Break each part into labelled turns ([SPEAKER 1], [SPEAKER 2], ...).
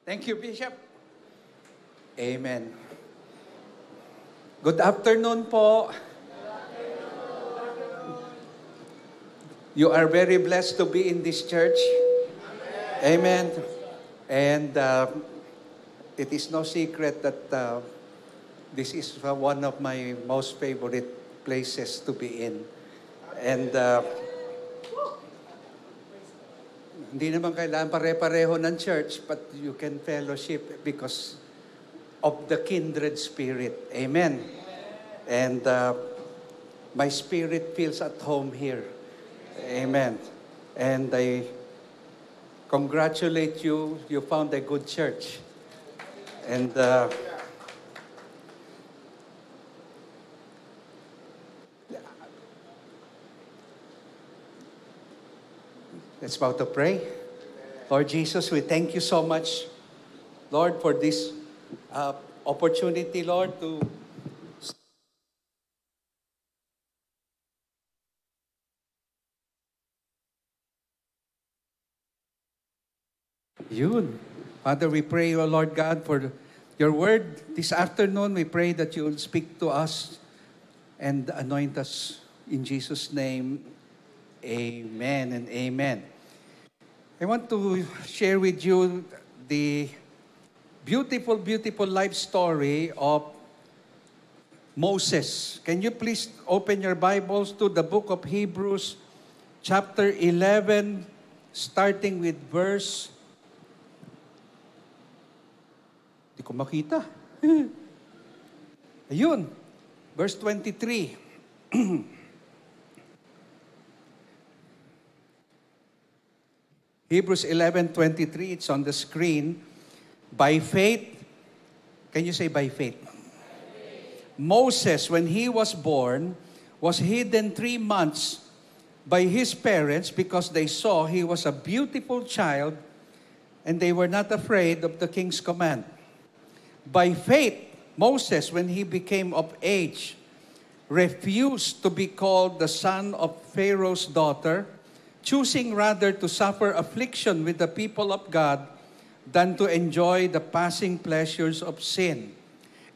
[SPEAKER 1] Thank you, Bishop. Amen. Good afternoon po. You are very blessed to be in this church. Amen. And it is no secret that this is one of my most favorite places to be in. And hindi naman kailangan pare-pareho ng church, but you can fellowship because of the kindred spirit. Amen. And my spirit feels at home here. Amen. And I congratulate you. You found a good church. And let's bow to pray. Lord Jesus, we thank you so much, Lord, for this opportunity, Lord, to Yun. Father, we pray, O Lord God, for your word this afternoon. We pray that you will speak to us and anoint us in Jesus' name. Amen and amen. I want to share with you the beautiful, beautiful life story of Moses. Can you please open your Bibles to the book of Hebrews, chapter 11, starting with verse... Hindi ko makita. Ayun, verse 23. Hebrews 11:23, it's on the screen. By faith, can you say by faith? Moses, when he was born, was hidden 3 months by his parents because they saw he was a beautiful child and they were not afraid of the king's command. By faith, Moses, when he became of age, refused to be called the son of Pharaoh's daughter, choosing rather to suffer affliction with the people of God than to enjoy the passing pleasures of sin,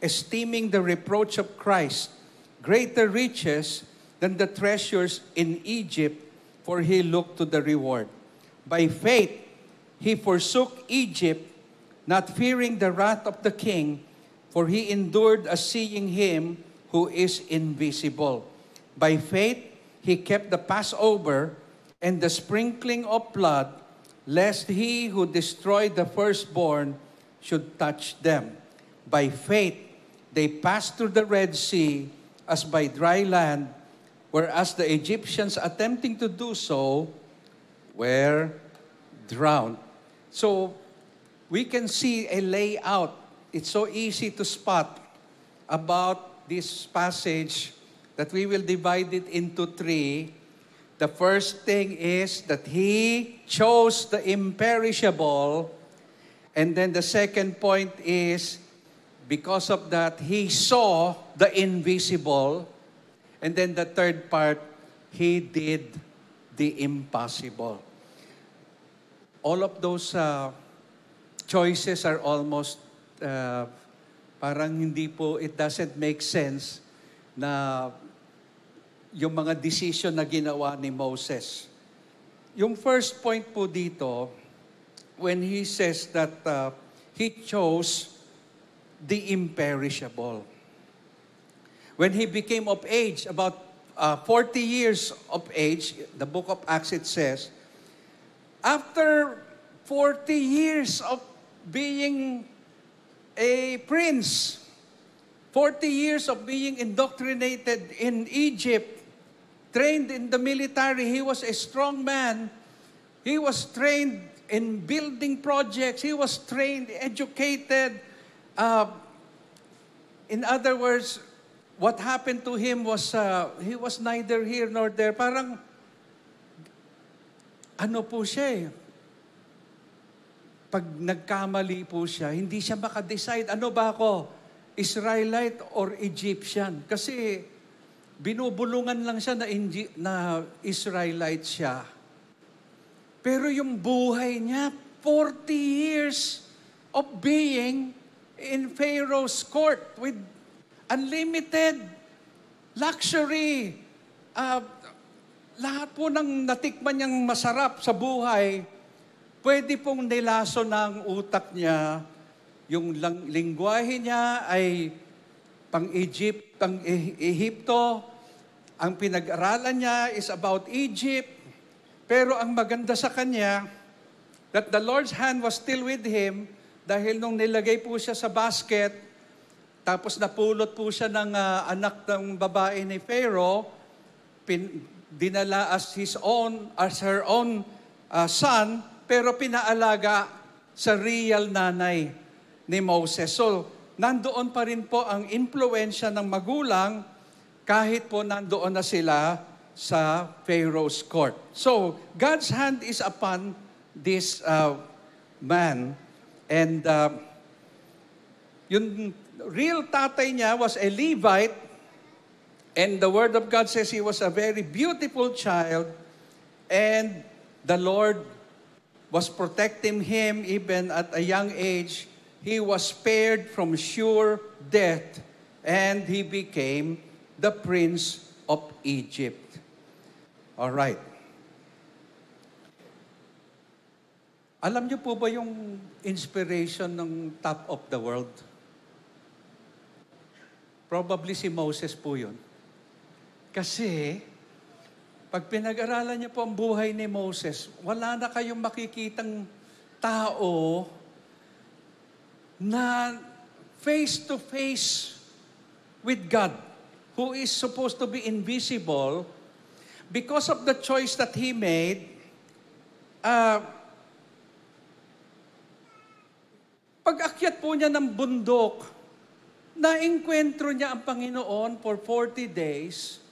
[SPEAKER 1] esteeming the reproach of Christ greater riches than the treasures in Egypt, for he looked to the reward. By faith, he forsook Egypt, not fearing the wrath of the king, for he endured as seeing him who is invisible. By faith, he kept the Passover and the sprinkling of blood, lest he who destroyed the firstborn should touch them. By faith, they passed through the Red Sea as by dry land, whereas the Egyptians attempting to do so were drowned. So, we can see a layout. It's so easy to spot about this passage that we will divide it into 3. The first thing is that he chose the imperishable. And then the second point is, because of that, he saw the invisible. And then the third part, he did the impossible. All of those choices are almost parang hindi po, it doesn't make sense na yung mga decision na ginawa ni Moses. Yung first point po dito, when he says that he chose the imperishable. When he became of age, about 40 years of age, the book of Acts it says, after 40 years of being a prince, 40 years of being indoctrinated in Egypt, trained in the military, he was a strong man. He was trained in building projects. He was trained, educated. In other words, what happened to him was, he was neither here nor there. Parang, ano po siya eh. Pag nagkamali po siya, hindi siya makadecide, ano ba ako? Israelite or Egyptian? Kasi binubulungan lang siya na Israelite siya. Pero yung buhay niya, 40 years of being in Pharaoh's court with unlimited luxury. Lahat po ng natikman niyang masarap sa buhay, pwede pong nilaso ng utak niya. Yung lingwahe niya ay pang-Egypt, pang-Ehipto. Ang pinag-aralan niya is about Egypt. Pero ang maganda sa kanya, that the Lord's hand was still with him dahil nung nilagay po siya sa basket, tapos napulot po siya ng anak ng babae ni Pharaoh, dinala as her own son, pero pinaalaga sa real nanay ni Moses. So, nandoon pa rin po ang impluensya ng magulang kahit po nandoon na sila sa Pharaoh's court. So, God's hand is upon this man. And yung real tatay niya was a Levite, and the Word of God says he was a very beautiful child, and the Lord was protecting him even at a young age. He was spared from sure death, and he became the prince of Egypt. All right. Alam niyo po ba yung inspiration ng top of the world? Probably si Moses po yun. Kasi, pag pinag-aralan niyo po ang buhay ni Moses, wala na kayong makikitang tao na face-to-face with God, who is supposed to be invisible, because of the choice that he made. Pag-akyat po niya ng bundok, na-enkwentro niya ang Panginoon for 40 days.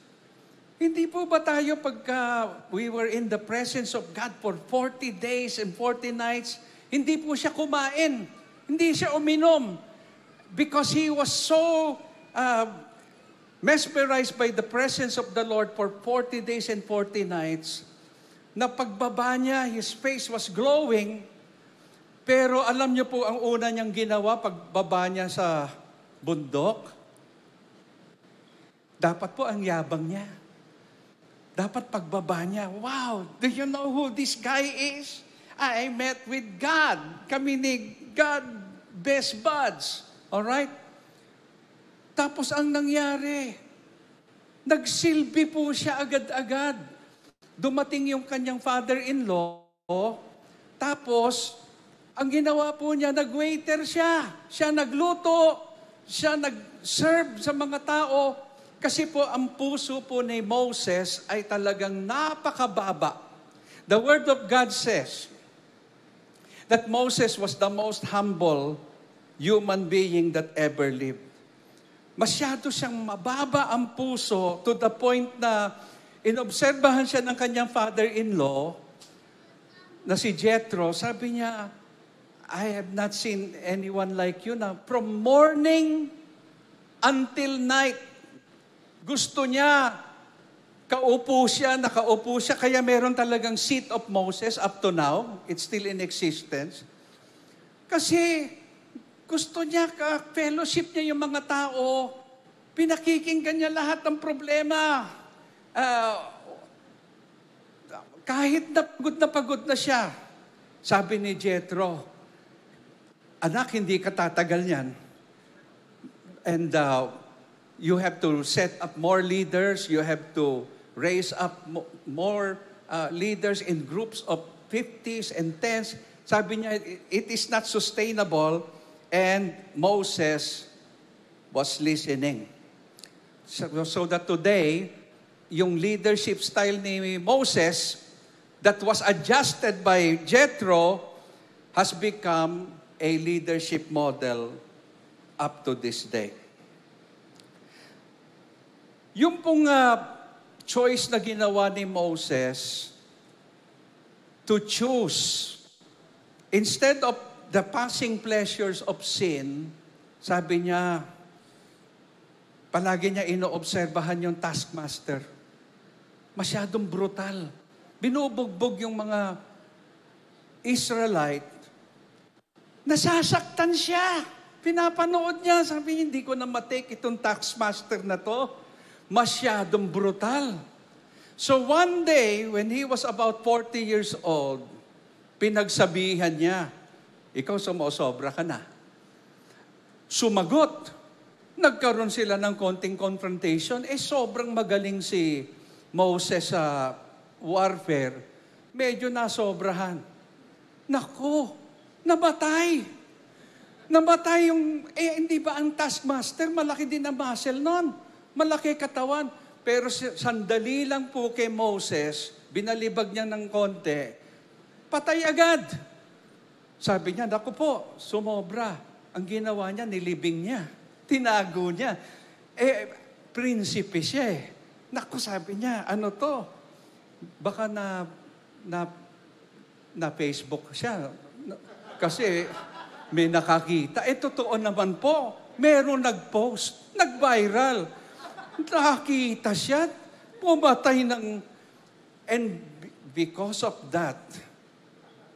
[SPEAKER 1] Hindi po ba tayo pagka we were in the presence of God for 40 days and 40 nights, hindi po siya kumain, hindi siya uminom, because he was so mesmerized by the presence of the Lord for 40 days and 40 nights, na pagbaba niya, his face was glowing. Pero alam niyo po ang una niyang ginawa pagbaba niya sa bundok? Dapat po ang yabang niya. Dapat pagbaba niya, wow, do you know who this guy is? I met with God. Kami ni God, best buds. Alright? Tapos ang nangyari, nagsilbi po siya agad-agad. Dumating yung kanyang father-in-law, tapos ang ginawa po niya, nag-waiter siya. Siya nagluto, siya nag-serve sa mga tao. Kasi po, ang puso po ni Moses ay talagang napakababa. The Word of God says that Moses was the most humble human being that ever lived. Masyado siyang mababa ang puso to the point na inobserbahan siya ng kanyang father-in-law na si Jethro. Sabi niya, I have not seen anyone like you na from morning until night. Gusto niya, nakaupo siya, kaya meron talagang seat of Moses up to now. It's still in existence. Kasi gusto niya, fellowship niya yung mga tao, pinakikinggan niya lahat ng problema. Kahit na pagod na siya, sabi ni Jethro, anak, hindi ka tatagal niyan. And you have to set up more leaders. You have to raise up more leaders in groups of 50s and 10s. Sabi niya, it is not sustainable. And Moses was listening. So that today, yung leadership style ni Moses that was adjusted by Jethro has become a leadership model up to this day. Yung pong choice na ginawa ni Moses to choose, instead of the passing pleasures of sin, sabi niya, palagi niya inoobserbahan yung taskmaster. Masyadong brutal. Binubugbog yung mga Israelite. Nasasaktan siya. Pinapanood niya. Sabi niya, hindi ko na matake itong taskmaster na to. Masyadong brutal. So one day, when he was about 40 years old, pinagsabihan niya, ikaw sumosobra ka na. Sumagot. Nagkaroon sila ng konting confrontation. Sobrang magaling si Moses sa warfare. Medyo nasobrahan. Naku, namatay. Namatay yung, hindi ba ang taskmaster, malaki din ang muscle nun. Malaki katawan. Pero sandali lang po kay Moses, binalibag niya ng konti, patay agad. Sabi niya, naku po, sumobra. Ang ginawa niya, nilibing niya. Tinago niya. Prinsipe siya eh. Naku, sabi niya, ano to? Baka na Facebook siya. Kasi may nakakita. Totoo naman po. Meron nag-post. Nag-viral. Nakakita siya. Pumatay ng... And because of that,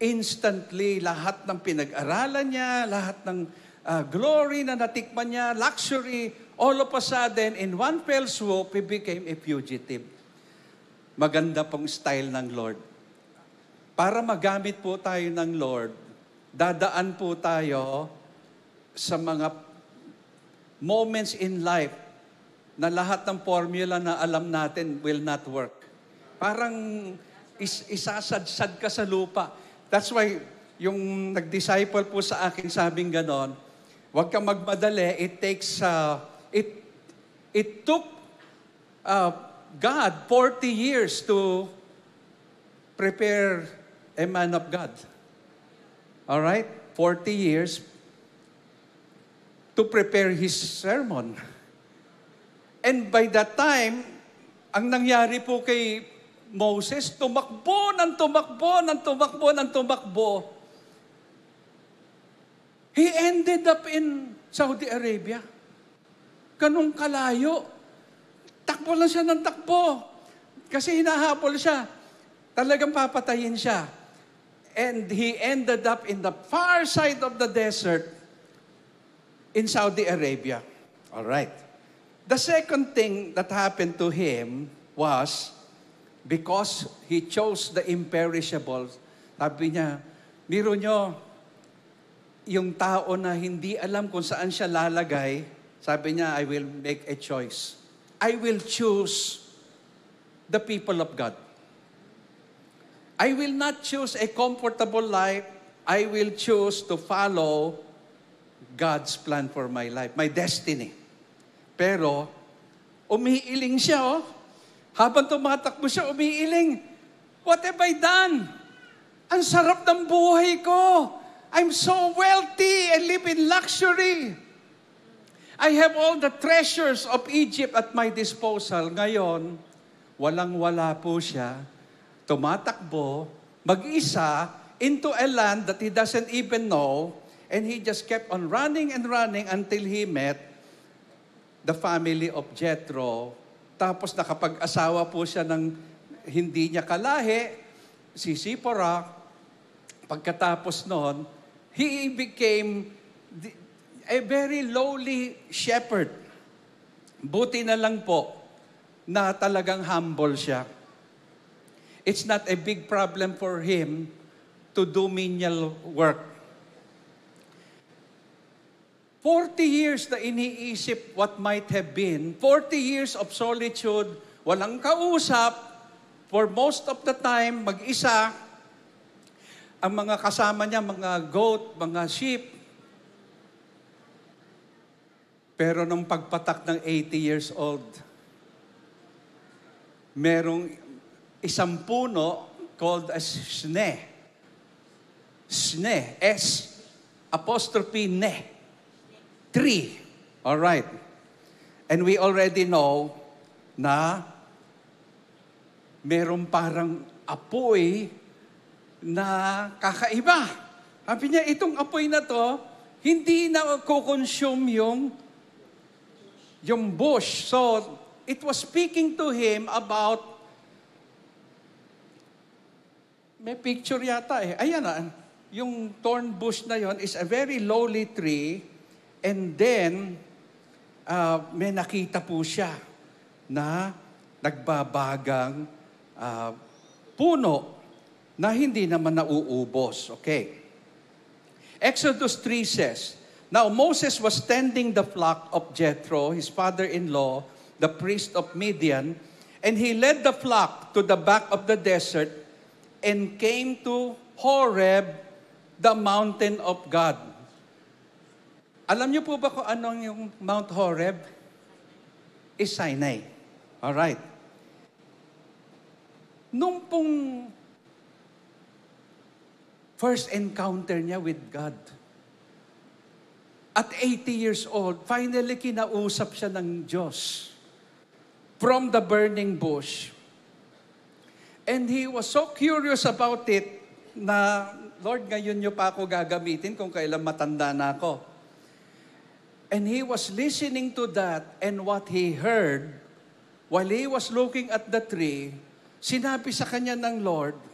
[SPEAKER 1] instantly, lahat ng pinag-aralan niya, lahat ng glory na natikman niya, luxury, all of a sudden, in one fell swoop, he became a fugitive. Maganda pong style ng Lord. Para magamit po tayo ng Lord, dadaan po tayo sa mga moments in life na lahat ng formula na alam natin will not work. Parang isasadsad ka sa lupa. That's why yung nag-disciple po sa akin sabing ganon, huwag kang magmadali. It took God 40 years to prepare a man of God. All right? 40 years to prepare his sermon. And by that time, ang nangyari po kay Moses, tumakbo ng tumakbo ng tumakbo ng tumakbo. He ended up in Saudi Arabia. Ganun kalayo. Takbo lang siya ng takbo. Kasi hinahabol siya. Talagang papatayin siya. And he ended up in the far side of the desert in Saudi Arabia. All right. The second thing that happened to him was because he chose the imperishables. Sabi niya, biro nyo, yung tao na hindi alam kung saan siya lalagay, sabi niya, I will make a choice. I will choose the people of God. I will not choose a comfortable life. I will choose to follow God's plan for my life, my destiny. Pero, umiiling siya, oh. Habang tumatakbo siya, umiiling. What have I done? Ang sarap ng buhay ko. I'm so wealthy and live in luxury. I have all the treasures of Egypt at my disposal. Ngayon, walang-wala po siya. Tumatakbo, mag-isa, into a land that he doesn't even know, and he just kept on running and running until he met the family of Jethro. Tapos nakapag-asawa po siya ng hindi niya kalahi, si Zipporah. Pagkatapos noon, he became a very lowly shepherd. Buti na lang po na talagang humble siya. It's not a big problem for him to do menial work. 40 years na iniisip what might have been, 40 years of solitude, walang kausap, for most of the time, mag-isa, ang mga kasama niya, mga goat, mga sheep. Pero nung pagpatak ng 80 years old, merong isang puno called as Sne. Sne, S, apostrophe Ne. Tree. All right. And we already know na merong parang apoy na kakaiba. Sabi niya, itong apoy na to, hindi na kukonsume yung bush. So, it was speaking to him about, may picture yata eh. Ayan na. yung thorn bush na yon is a very lowly tree, and then may nakita po siya na nagbabagang puno na hindi naman nauubos. Okay. Exodus 3 says, "Now Moses was tending the flock of Jethro, his father-in-law, the priest of Midian, and he led the flock to the back of the desert and came to Horeb, the mountain of God." Alam niyo po ba kung anong yung Mount Horeb? Is Sinai. Alright. Nung pong first encounter niya with God, at 80 years old, finally kinausap siya ng Diyos from the burning bush. And he was so curious about it na, Lord, ngayon niyo pa ako gagamitin kung kailan matanda na ako. And he was listening to that, and what he heard, while he was looking at the tree, sinabi sa kanya ng Lord,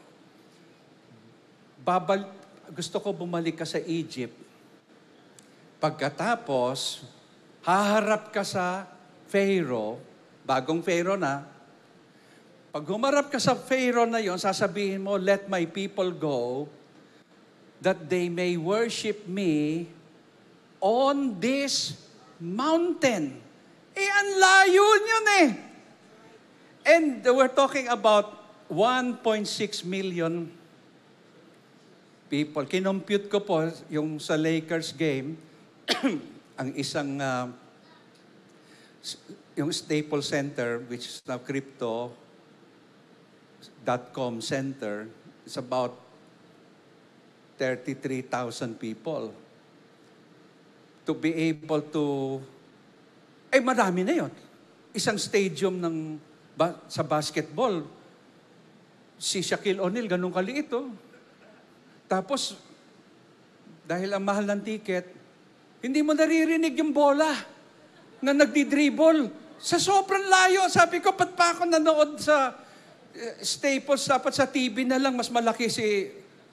[SPEAKER 1] gusto ko bumalik ka sa Egypt. Pagkatapos, haharap ka sa Pharaoh, bagong Pharaoh na. Pag humarap ka sa Pharaoh na yon, sasabihin mo, "Let my people go, that they may worship me on this mountain." Ang layo yun eh. And we're talking about 1.6 million people. Kinompute ko po yung sa Lakers game, ang isang, yung Staples Center, which is now Crypto.com Center, is about 33,000 people. To be able to, marami na yun. Isang stadium sa basketball, si Shaquille O'Neal, ganun kaliit, oh. Tapos, dahil ang mahal ng ticket, hindi mo naririnig yung bola na nagdi-dribble. Sa sobrang layo, sabi ko, ba't pa ako nanood sa Staples, dapat sa TV na lang, mas malaki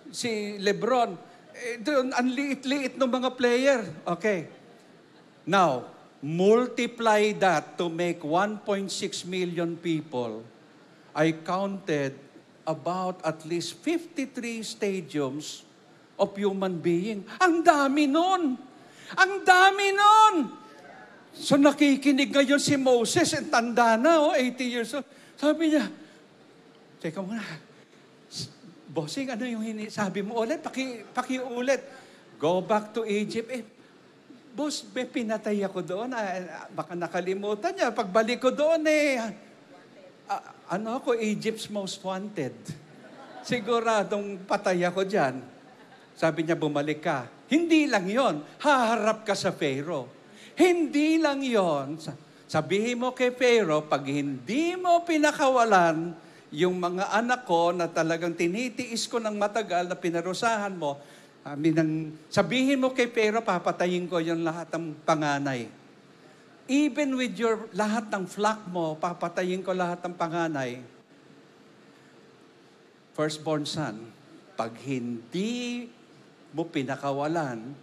[SPEAKER 1] si Lebron. Doon, ang liit-liit ng mga player. Okay. Now, multiply that to make 1.6 million people. I counted about at least 53 stadiums of human being. Ang dami nun! Ang dami nun! So nakikinig ngayon si Moses, ang tanda na, 80 years old. Sabi niya, teka muna, bossing, ano yung sabi mo ulit? Pakiulit. Go back to Egypt. Boss, pinatay ako doon. Baka nakalimutan niya. Pagbalik ko doon ako, Egypt's most wanted. Siguradong patay ako dyan. Sabi niya, bumalik ka. Hindi lang yon, haharap ka sa Pharaoh. Hindi lang yon. Sabihin mo kay Pharaoh, pag hindi mo pinakawalan yung mga anak ko na talagang tinitiis ko ng matagal na pinarusahan mo, sabihin mo kay Pharaoh, papatayin ko yung lahat ng panganay. Even with your lahat ng flock mo, papatayin ko lahat ng panganay. Firstborn son, pag hindi mo pinakawalan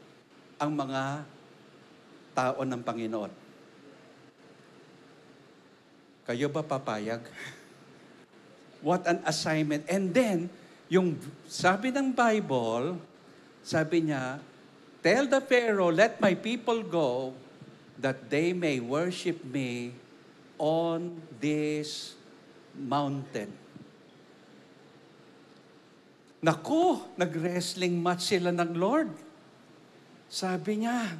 [SPEAKER 1] ang mga tao ng Panginoon, kayo ba papayag? What an assignment. And then, yung sabi ng Bible, sabi niya, "Tell the Pharaoh, let my people go, that they may worship me on this mountain." Naku, nag-wrestling match sila ng Lord. Sabi niya,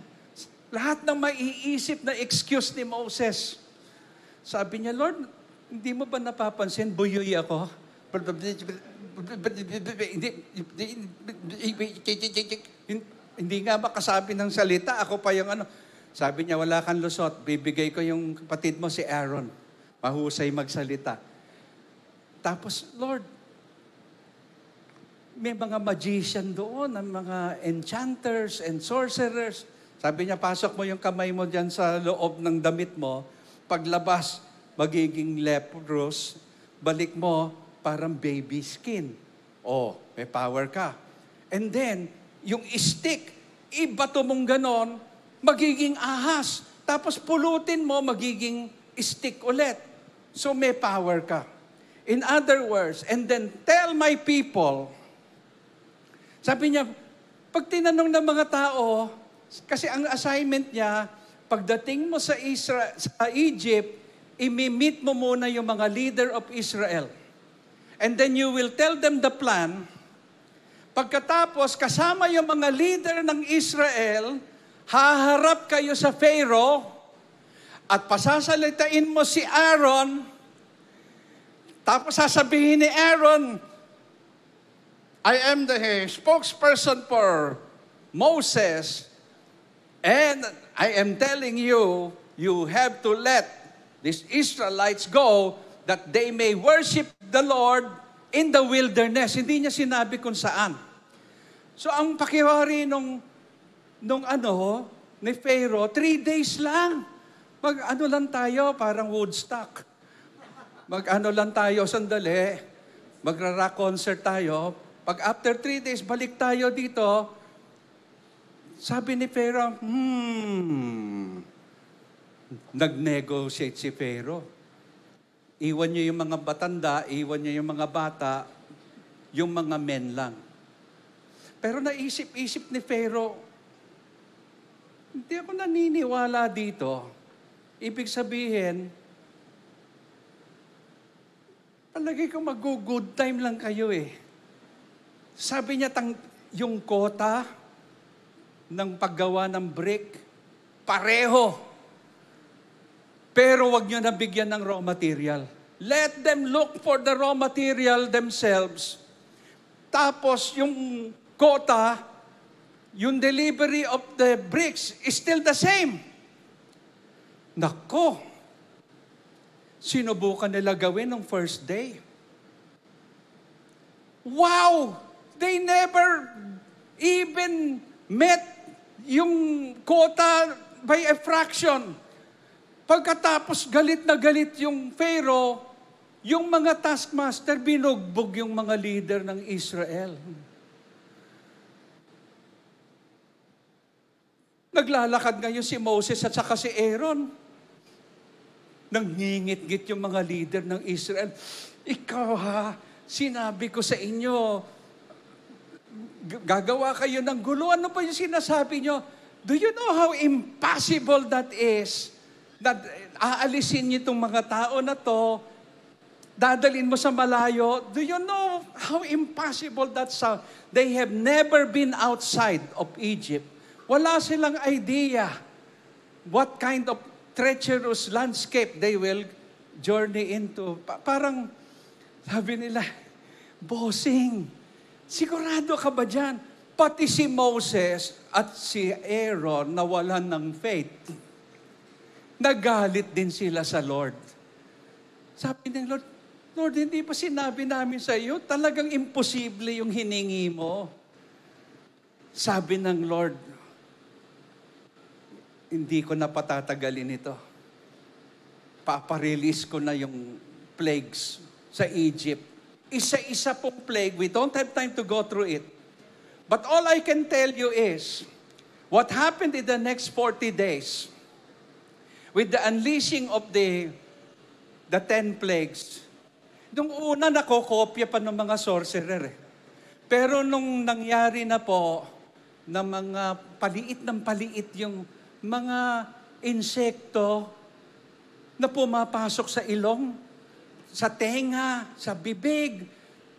[SPEAKER 1] lahat ng maiisip na excuse ni Moses. Sabi niya, "Lord, hindi mo ba napapansin, buyoy ako?" Hindi nga makasabi ng salita, ako pa yung Sabi niya, "Wala kang lusot, bibigay ko yung kapatid mo si Aaron. Mahusay magsalita." Tapos, Lord, may mga magician doon, ang mga enchanters and sorcerers. Sabi niya, "Pasok mo yung kamay mo dyan sa loob ng damit mo. Paglabas, magiging leprous. Balik mo, parang baby skin." Oh, may power ka. And then, yung stick, ibato mong ganon, magiging ahas. Tapos pulutin mo, magiging stick ulit. So may power ka. In other words, and then tell my people, sabi niya, pag tinanong ng mga tao, kasi ang assignment niya, pagdating mo sa Egypt, imi-meet mo muna yung mga leader of Israel. And then you will tell them the plan. Pagkatapos, kasama yung mga leader ng Israel, haharap kayo sa Pharaoh at pasasalitain mo si Aaron. Tapos sasabihin ni Aaron, I am the spokesperson for Moses, and I am telling you, you have to let these Israelites go that they may worship the Lord in the wilderness. Hindi niya sinabi kung saan. So ang pakiwari ni Pharaoh, 3 days lang. Mag-ano lang tayo, parang Woodstock. Mag-ano lang tayo, sandali. Magra-rock concert tayo. Pag after 3 days, balik tayo dito. Sabi ni Pharaoh, nag-negotiate si Pharaoh. Iwan niyo yung mga batanda, iwan niyo yung mga bata, yung mga men lang. Pero naisip-isip ni Pharaoh, hindi ako naniniwala dito. Ibig sabihin, palagi ko mag-good time lang kayo eh. Sabi niya, yung kota ng paggawa ng brick, pareho. Pero wag nyo nabigyan ng raw material. Let them look for the raw material themselves. Tapos yung quota, yung delivery of the bricks is still the same. Nako, sinubukan nila gawin ng first day. Wow! They never even met yung quota by a fraction. Pagkatapos galit na galit yung Pharaoh, yung mga taskmaster, binugbog yung mga leader ng Israel. Naglalakad ngayon si Moses at saka si Aaron. Nangingit-ngit yung mga leader ng Israel. Ikaw ha, sinabi ko sa inyo, gagawa kayo ng gulo. Ano pa yung sinasabi nyo? Do you know how impossible that is? That aalisin niyo itong mga tao na to, dadalhin mo sa malayo. Do you know how impossible that sounds? They have never been outside of Egypt. Wala silang idea what kind of treacherous landscape they will journey into. Parang sabi nila, bossing, sigurado ka ba dyan? Pati si Moses at si Aaron nawalan ng faith. Nagalit din sila sa Lord. Sabi ng Lord, Lord, hindi pa sinabi namin sa iyo, talagang imposible yung hiningi mo. Sabi ng Lord, hindi ko na patatagalin ito. Paparelease ko na yung plagues sa Egypt. Isa-isa pong plague. We don't have time to go through it. But all I can tell you is, what happened in the next 40 days, with the unleashing of the 10 plagues, nung una nakokopya pa ng mga sorcerer. Pero nung nangyari na po, na mga paliit ng paliit yung mga insekto na pumapasok sa ilong, sa tenga, sa bibig,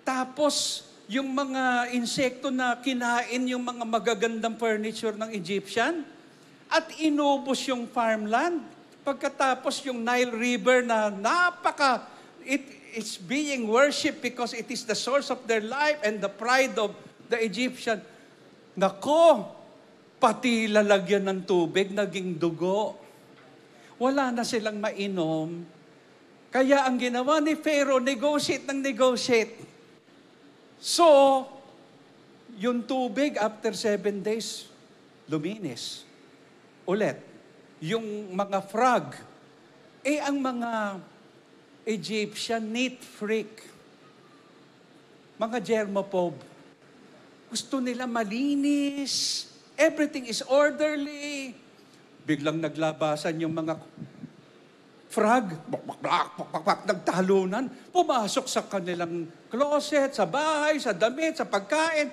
[SPEAKER 1] tapos yung mga insekto na kinain yung mga magagandang furniture ng Egyptian, at inubos yung farmland. Pagkatapos yung Nile River na it's being worshipped because it is the source of their life and the pride of the Egyptian. Nako, pati lalagyan ng tubig, naging dugo. Wala na silang mainom. Kaya ang ginawa ni Pharaoh, negotiate ng negotiate. So, yung tubig after 7 days, luminis. Ulit. Yung mga frog, ang mga Egyptian neat freak, mga germaphobe. Gusto nila malinis. Everything is orderly. Biglang naglabasan yung mga frog, nagtalunan, pumasok sa kanilang closet, sa bahay, sa damit, sa pagkain.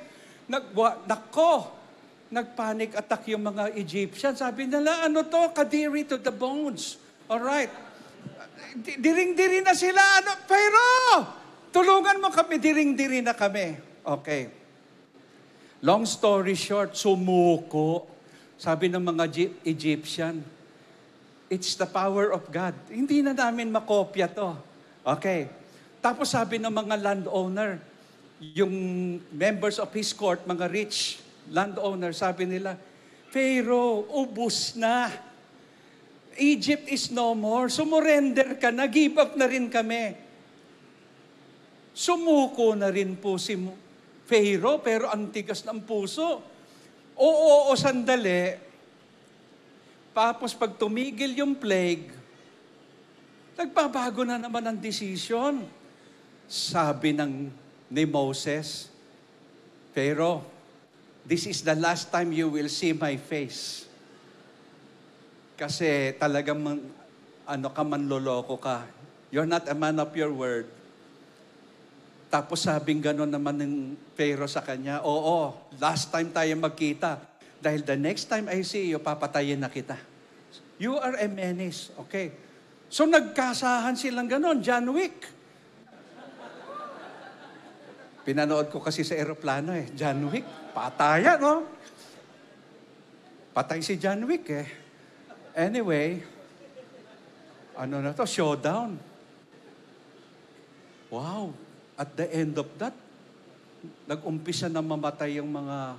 [SPEAKER 1] Nagpanic attack yung mga Egyptian. Sabi nila, ano to? Kadiri to the bones. Alright. Diring-diri na sila. Pero, tulungan mo kami, diring-diri na kami. Okay. Long story short, sumuko. Sabi ng mga Egyptian, it's the power of God. Hindi na namin makopya to. Okay. Tapos sabi ng mga landowner, yung members of his court, mga rich landowner, sabi nila, Pharaoh, ubus na. Egypt is no more. Sumurrender ka na. Give up na rin kami. Sumuko na rin po si Pharaoh, pero ang tigas ng puso. Oo, sandali. Tapos pag tumigil yung plague, nagbabago na naman ang decision. Sabi ni Moses, Pharaoh, this is the last time you will see my face. Kasi talagang manloloko ka. You're not a man of your word. Tapos sabing gano'n naman ng Pharaoh sa kanya, oo, last time tayo magkita. Dahil the next time I see you, papatayin na kita. You are a menace. Okay. So nagkasahan silang gano'n, John Wick. Pinanood ko kasi sa eroplano John Wick, pataya, no? Patay si John Wick Anyway, ano na to? Showdown. Wow. At the end of that, nag-umpisa na mamatay yung mga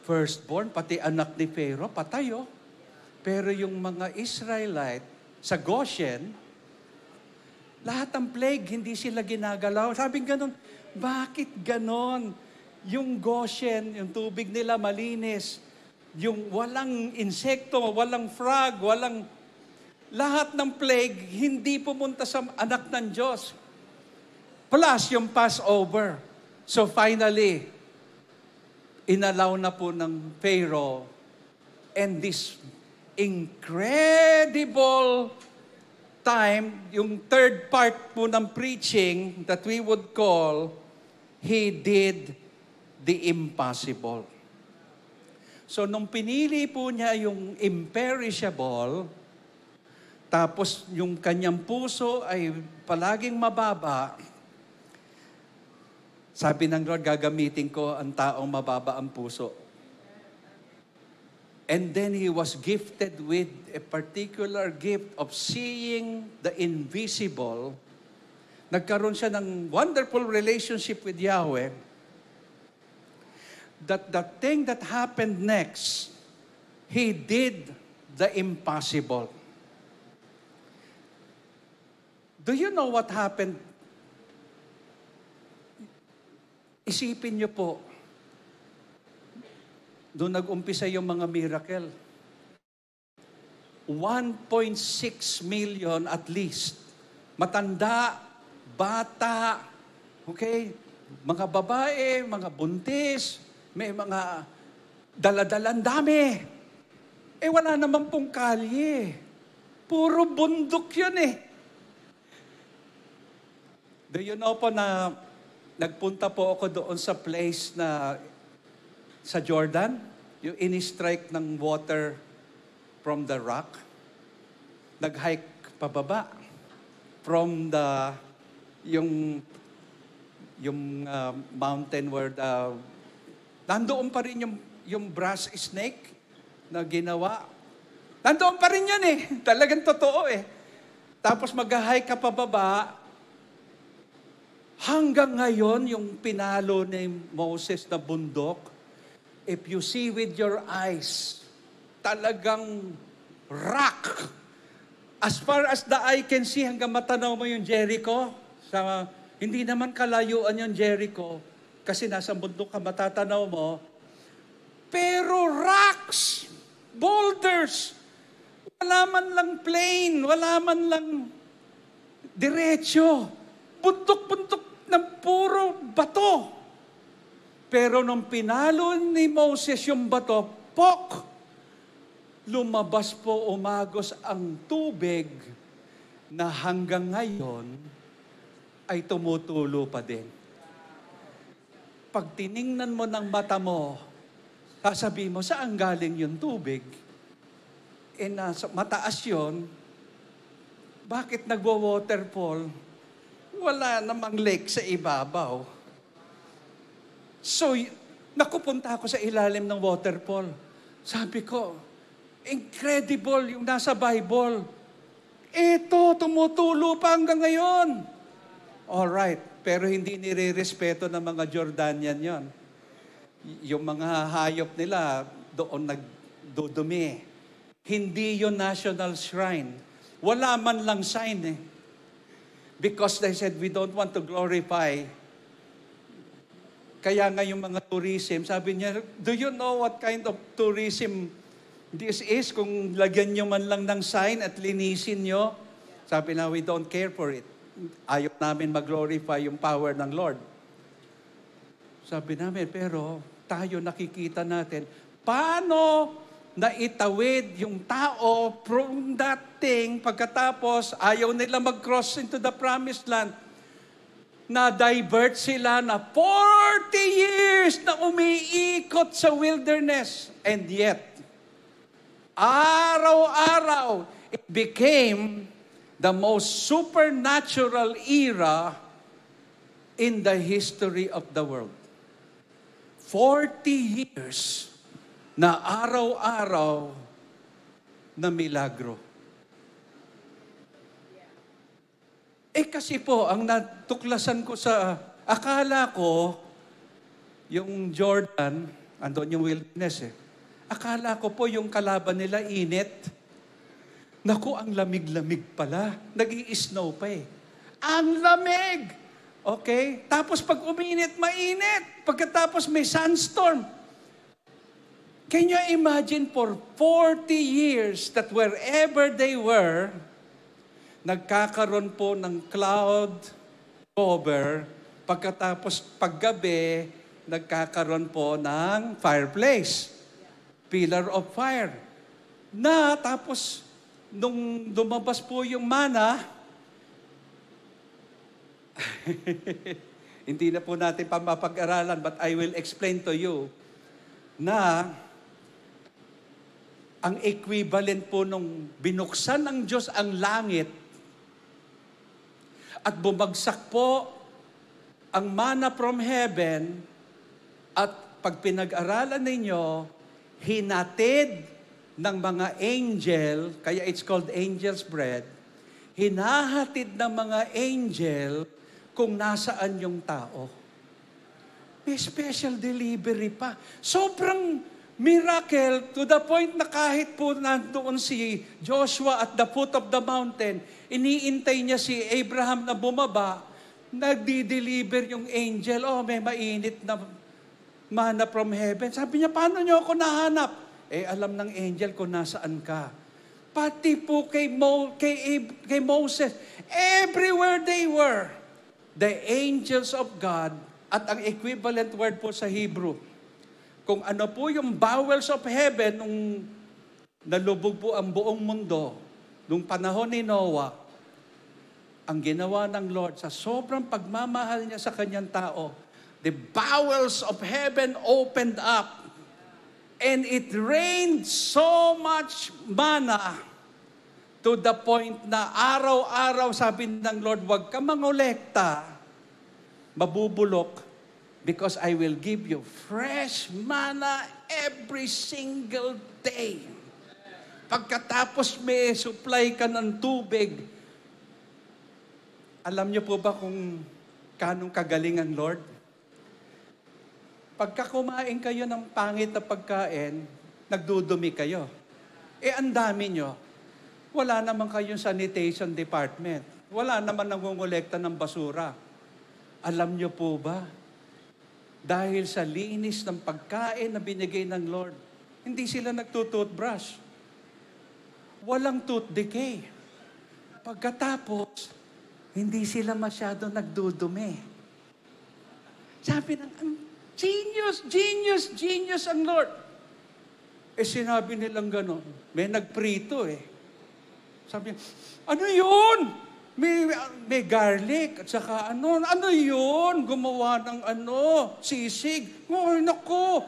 [SPEAKER 1] firstborn, pati anak ni Pharaoh, patay Pero yung mga Israelite sa Goshen, lahat ng plague, hindi sila ginagalaw. Sabi ganon, bakit ganon? Yung Goshen, yung tubig nila malinis, yung walang insekto, walang frog, lahat ng plague, hindi pumunta sa anak ng Diyos. Plus yung Passover. So finally, inalaw na po ng Pharaoh and this incredible time, yung third part po ng preaching that we would call, he did the impossible. So nung pinili po niya yung imperishable, tapos yung kanyang puso ay palaging mababa, sabi ng Lord, gagamitin ko ang taong mababa ang puso. And then he was gifted with a particular gift of seeing the invisible. Nagkaroon siya ng wonderful relationship with Yahweh. That the thing that happened next, he did the impossible. Do you know what happened? Isipin niyo po, doon nag-umpisa yung mga miracle. 1.6 million at least. Matanda, bata, okay? Mga babae, mga buntis, may mga daladalan dami. Wala naman pong kalye. Puro bundok yun Do you know po na nagpunta po ako doon sa place na sa Jordan, yung ini-strike ng water from the rock. Nag-hike pababa from yung mountain where nandoon pa rin yung brass snake na ginawa. Nandoon pa rin yan Talagang totoo Tapos mag-hike ka pababa. Hanggang ngayon, yung pinalo ni Moses na bundok, if you see with your eyes, talagang rock. As far as the eye can see, hanggang matanaw mo yung Jericho, hindi naman kalayuan yung Jericho, kasi nasa bundok ka, matatanaw mo. Pero rocks, boulders, wala man lang plain, wala man lang diretso. Buntok-buntok ng puro bato. Pero nung pinalo ni Moses yung bato, pok! Lumabas po, umagos ang tubig na hanggang ngayon ay tumutulo pa din. Pag tiningnan mo ng mata mo, sasabihin mo, saan galing yung tubig? Nasa mataas yun, bakit nagwa-waterfall? Wala namang lake sa ibabaw. So, nakupunta ako sa ilalim ng waterfall. Sabi ko, incredible yung nasa Bible. Ito, tumutulo pa hanggang ngayon. Alright, pero hindi nire-respeto ng mga Jordanian yon. Yung mga hayop nila, doon nagdudumi. Hindi yon national shrine. Wala man lang sign eh. Because they said, we don't want to glorify. Kaya nga yung mga tourism, sabi niya, do you know what kind of tourism this is? Kung lagyan nyo man lang ng sign at linisin nyo, sabi na, we don't care for it. Ayaw namin mag-glorify yung power ng Lord. Sabi namin, pero tayo nakikita natin, paano naitawid yung tao from that thing, pagkatapos ayaw nila mag-cross into the promised land, na-divert sila na 40 years na umiikot sa wilderness. And yet, araw-araw, it became the most supernatural era in the history of the world. 40 years na araw-araw na milagro. Kasi po, ang natuklasan ko akala ko, yung Jordan, andun yung wilderness akala ko po yung kalaban nila init. Naku, ang lamig-lamig pala. Nag-i-snow pa Ang lamig! Okay? Tapos pag uminit, mainit. Pagkatapos may sandstorm. Can you imagine for 40 years that wherever they were, nagkakaroon po ng cloud cover, pagkatapos paggabi, nagkakaroon po ng fireplace, pillar of fire. Tapos, nung lumabas po yung mana, hindi na po natin pa mapag-aralan, but I will explain to you, na ang equivalent po nung binuksan ng Diyos ang langit, at bumagsak po ang manna from heaven, at pag pinag-aralan ninyo, hinatid ng mga angel, kaya it's called angel's bread, hinahatid ng mga angel kung nasaan yung tao. May special delivery pa. Sobrang miracle to the point na kahit po nandoon si Joshua at the foot of the mountain, iniintay niya si Abraham na bumaba, nagdi-deliver yung angel, may mainit na manna from heaven. Sabi niya, paano niyo ako nahanap? Alam ng angel kung nasaan ka. Pati po kay Moses, everywhere they were, the angels of God, at ang equivalent word po sa Hebrew, kung ano po yung bowels of heaven nung nalubog po ang buong mundo, nung panahon ni Noah, ang ginawa ng Lord sa sobrang pagmamahal niya sa kanyang tao, the bowels of heaven opened up and it rained so much manna to the point na araw-araw sabi ng Lord, huwag ka mangolekta, mabubulok, because I will give you fresh manna every single day. Pagkatapos may supply ka ng tubig, alam niyo po ba kung kanong kagaling ang Lord? Pagka kumain kayo ng pangit na pagkain, nagdudumi kayo. Ang dami nyo. Wala naman kayong sanitation department. Wala naman nangongolekta ng basura. Alam niyo po ba? Dahil sa linis ng pagkain na binigay ng Lord, hindi sila nagtutoothbrush. Walang tooth decay. Pagkatapos, hindi sila masyado nagdudumi. Sabi ng, Genius, genius, genius ang Lord. Sinabi nilang gano'n. May nagprito Sabi niya, ano yun? May garlic at saka ano yun? Gumawa ng sisig. Oh, naku.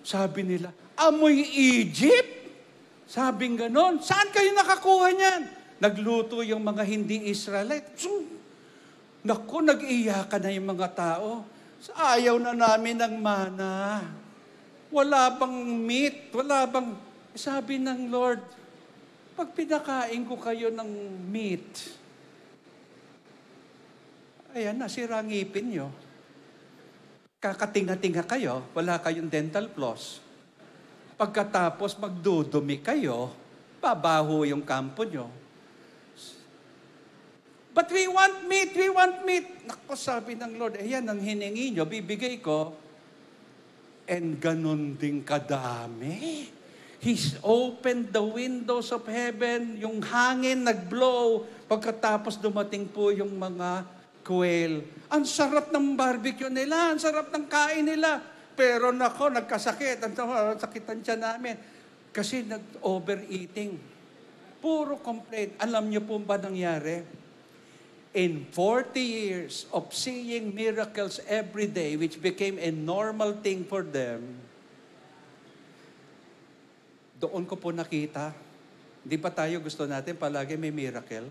[SPEAKER 1] Sabi nila, amoy Egypt? Sabing gano'n. Saan kayo nakakuha niyan? Nagluto yung mga hindi Israelite. Naku, nag-iyakan na yung mga tao. Ayaw na namin ng mana. Wala bang meat? Wala bang... Sabi ng Lord, pag pinakain ko kayo ng meat, ayan, nasira ang ngipin nyo. Kakatinga-tinga kayo, wala kayong dental floss. Pagkatapos magdudumi kayo, babaho yung kampo nyo. But we want meat, we want meat. Naku, sabi ng Lord, ayan ang hiningi nyo, bibigay ko. And ganun din kadami. He's opened the windows of heaven, yung hangin nag-blow, pagkatapos dumating po yung mga quail. Ang sarap ng barbecue nila, ang sarap ng kain nila. Pero nako, nagkasakit. Ang sakitan siya namin. Kasi nag-overeating. Puro complaint. Alam niyo po ba nangyari? In 40 years of seeing miracles every day, which became a normal thing for them, doon ko po nakita, di ba tayo gusto natin palagi may miracle?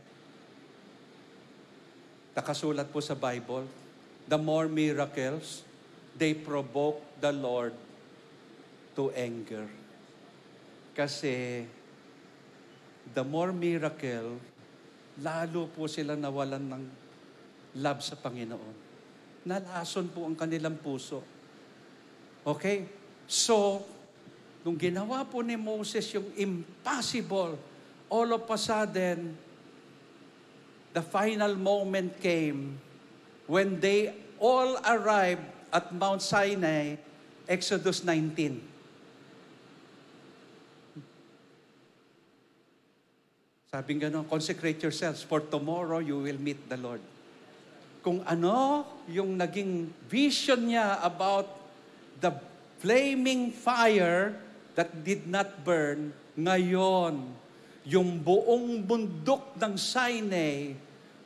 [SPEAKER 1] Nakasulat po sa Bible, the more miracles, they provoke the Lord to anger. Kasi, the more miracle, lalo po sila nawalan ng love sa Panginoon. Nalason po ang kanilang puso. Okay? So, nung ginawa po ni Moses yung impossible, all of a sudden, the final moment came when they all arrived at Mount Sinai, Exodus 19. Sabing gano'n, consecrate yourselves, for tomorrow you will meet the Lord. Kung ano yung naging vision niya about the flaming fire that did not burn, ngayon, yung buong bundok ng Sinai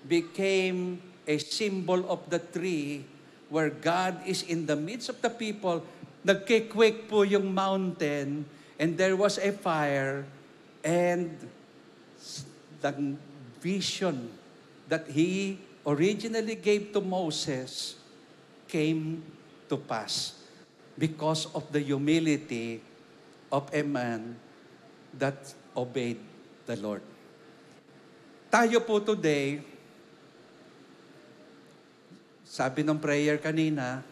[SPEAKER 1] became a symbol of the tree where God is in the midst of the people. Nagkikwake po yung mountain and there was a fire and the vision that He originally gave to Moses came to pass because of the humility of a man that obeyed the Lord. Tayo po today, sabi ng prayer kanina,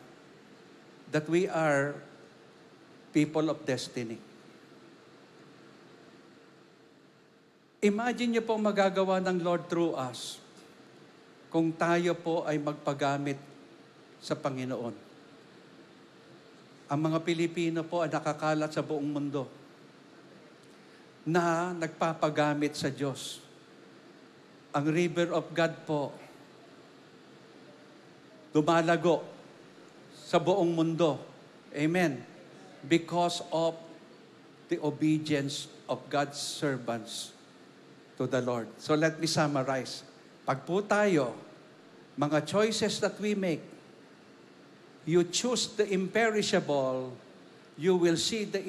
[SPEAKER 1] that we are people of destiny. Imagine niyo po magagawa ng Lord through us kung tayo po ay magpagamit sa Panginoon. Ang mga Pilipino po ay nakakalat sa buong mundo na nagpapagamit sa Diyos. Ang river of God po, dumalago sa buong mundo. Amen. Because of the obedience of God's servants to the Lord. So let me summarize. Pag po tayo, mga choices that we make, you choose the imperishable, you will see the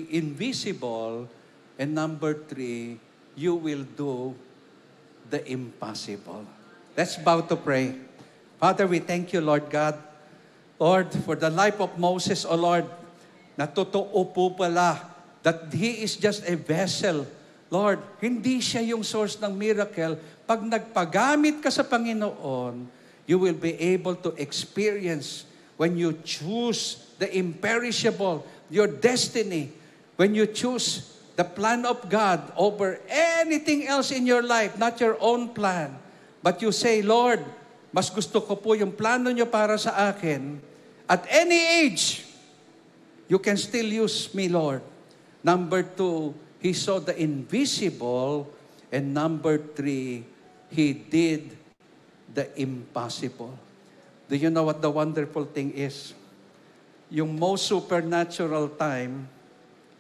[SPEAKER 1] invisible, and number 3, you will do the impossible. Let's bow to pray. Father, we thank you, Lord God. Lord, for the life of Moses, O Lord, na totoo po pala that he is just a vessel. Lord, hindi siya yung source ng miracle. Pag nagpagamit ka sa Panginoon, you will be able to experience when you choose the imperishable, your destiny, when you choose the plan of God over anything else in your life, not your own plan. But you say, Lord, mas gusto ko po yung plano niyo para sa akin. At any age, you can still use me, Lord. Number 2, He saw the invisible. And number 3, He did the impossible. Do you know what the wonderful thing is? yung most supernatural time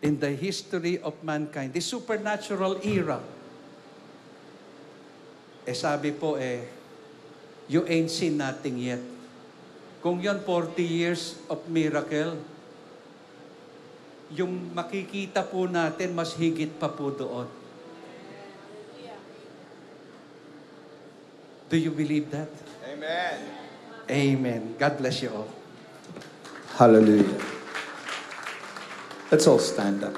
[SPEAKER 1] in the history of mankind, the supernatural era. Sabi po you ain't seen nothing yet. Kung yon 40 years of miracle, yung makikita po natin, mas higit pa po doon. Do you believe that?
[SPEAKER 2] Amen.
[SPEAKER 1] Amen. God bless you all.
[SPEAKER 2] Hallelujah. Let's all stand up.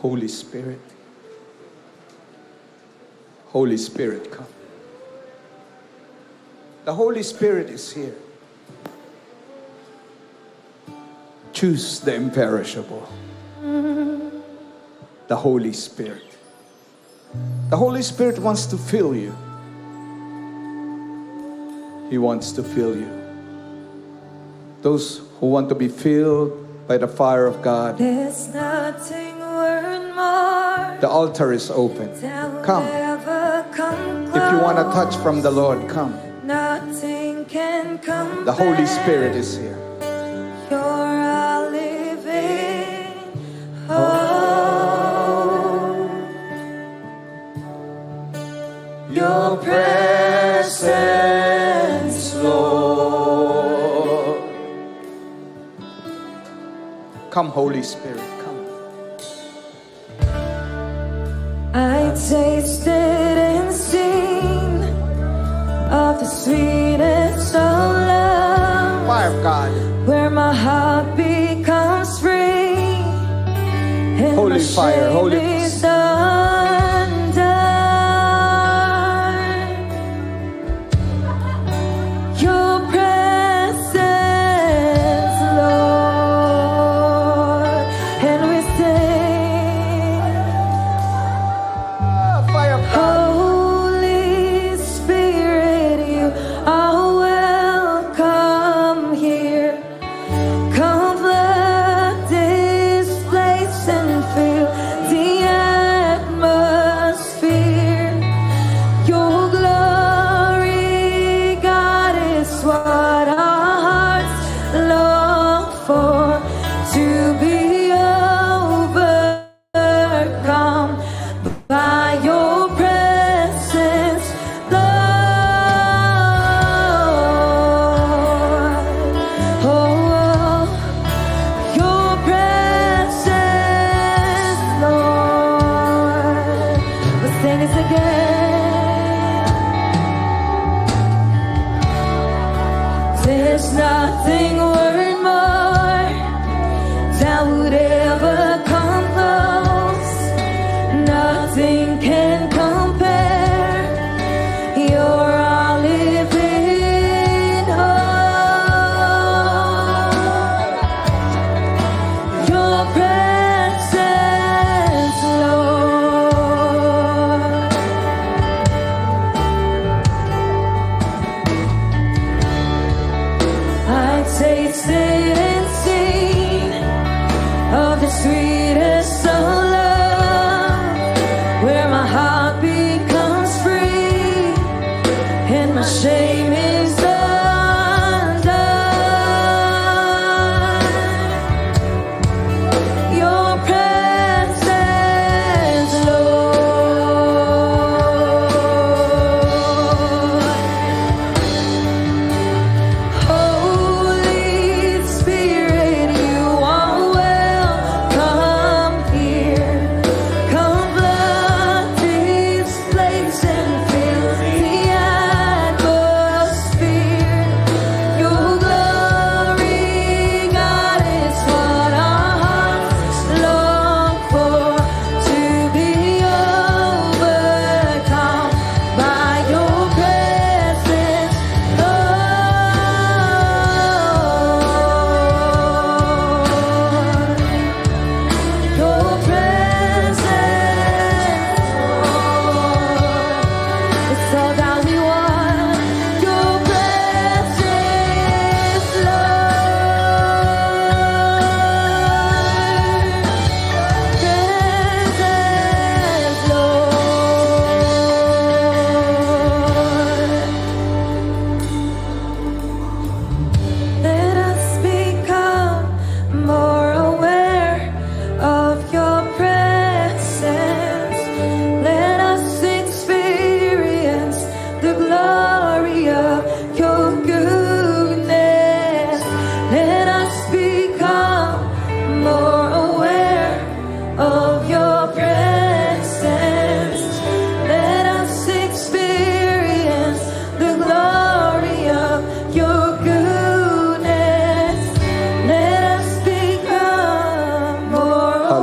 [SPEAKER 2] Holy Spirit. Holy Spirit, come. The Holy Spirit is here. Choose the imperishable. The Holy Spirit. The Holy Spirit wants to fill you. He wants to fill you. Those who want to be filled by the fire of God,
[SPEAKER 3] there's nothing worth more.
[SPEAKER 2] The altar is open. Come. If you want to touch from the Lord, come.
[SPEAKER 3] Nothing can come.
[SPEAKER 2] The Holy Spirit is here.
[SPEAKER 3] You're a living hope. Your presence, Lord.
[SPEAKER 2] Come, Holy Spirit, come.
[SPEAKER 3] I tasted and seen of the sweetest of love.
[SPEAKER 2] Fire of God.
[SPEAKER 3] Where my heart becomes free and
[SPEAKER 2] Holy
[SPEAKER 3] my
[SPEAKER 2] fire,
[SPEAKER 3] shame
[SPEAKER 2] Holy
[SPEAKER 3] is undone. Your presence, Lord, and we sing,
[SPEAKER 2] Fire of God.
[SPEAKER 3] Holy Spirit, you are welcome here. Come flood this place and fill the atmosphere. Your glory, God, is what our hearts long for, to be overcome by your presence, Lord. Oh, your presence, Lord. We'll sing this again. There's nothing worth more that would ever come close. Nothing can compare. You're our living hope. Your presence, Lord. I tasted and seen of the sweetest of love, where my heart becomes free and my shame is undone. Your presence, Lord. Holy Spirit, you are welcome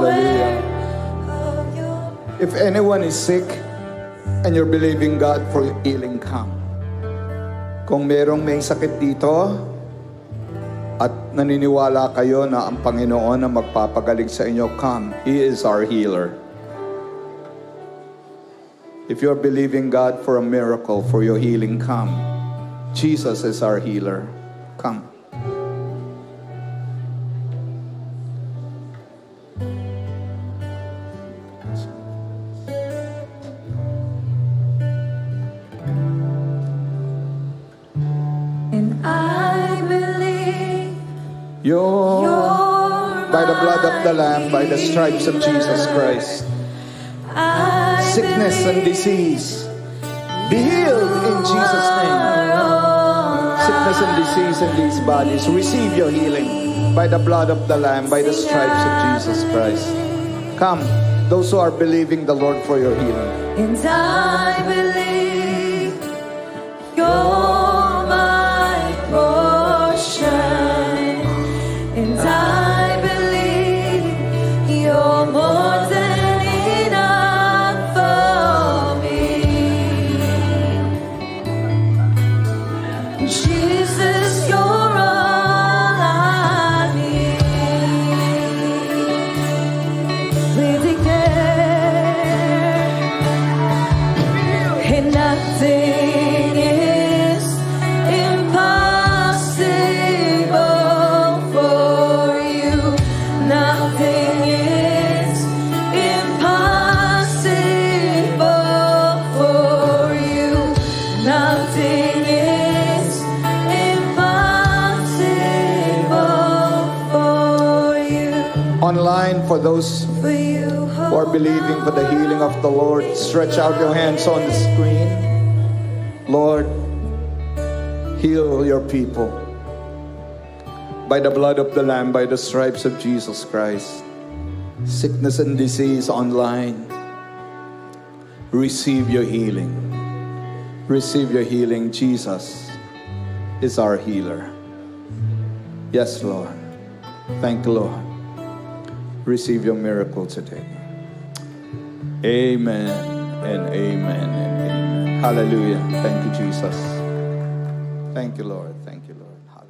[SPEAKER 2] Hallelujah. If anyone is sick and you're believing God for healing, come. Kung merong may sakit dito at naniniwala kayo na ang Panginoon ang magpapagaling sa inyo, come. He is our healer. If you're believing God for a miracle, for your healing, come. Jesus is our healer. Come.
[SPEAKER 3] And I believe
[SPEAKER 2] by the blood of the Lamb, by the stripes of Jesus Christ, sickness and disease be healed in Jesus' name. Sickness and disease in these bodies, receive your healing by the blood of the Lamb, by the stripes of Jesus Christ. Come, those who are believing the Lord for your healing.
[SPEAKER 3] And I believe you're my portion. And I believe you're more than enough for me. Jesus, you're all I need. We declare, and nothing is impossible for you. Nothing is impossible for you. Nothing is impossible for you.
[SPEAKER 2] Online, for those
[SPEAKER 3] For you
[SPEAKER 2] who are believing for the healing of the Lord, stretch out your hands on the screen. Lord, heal your people by the blood of the Lamb, by the stripes of Jesus Christ. Sickness and disease online, receive your healing. Receive your healing. Jesus is our healer. Yes, Lord. Thank you, Lord. Receive your miracle today. Amen and amen and amen. Hallelujah. Thank you, Jesus. Thank you, Lord. Thank you, Lord. Hallelujah.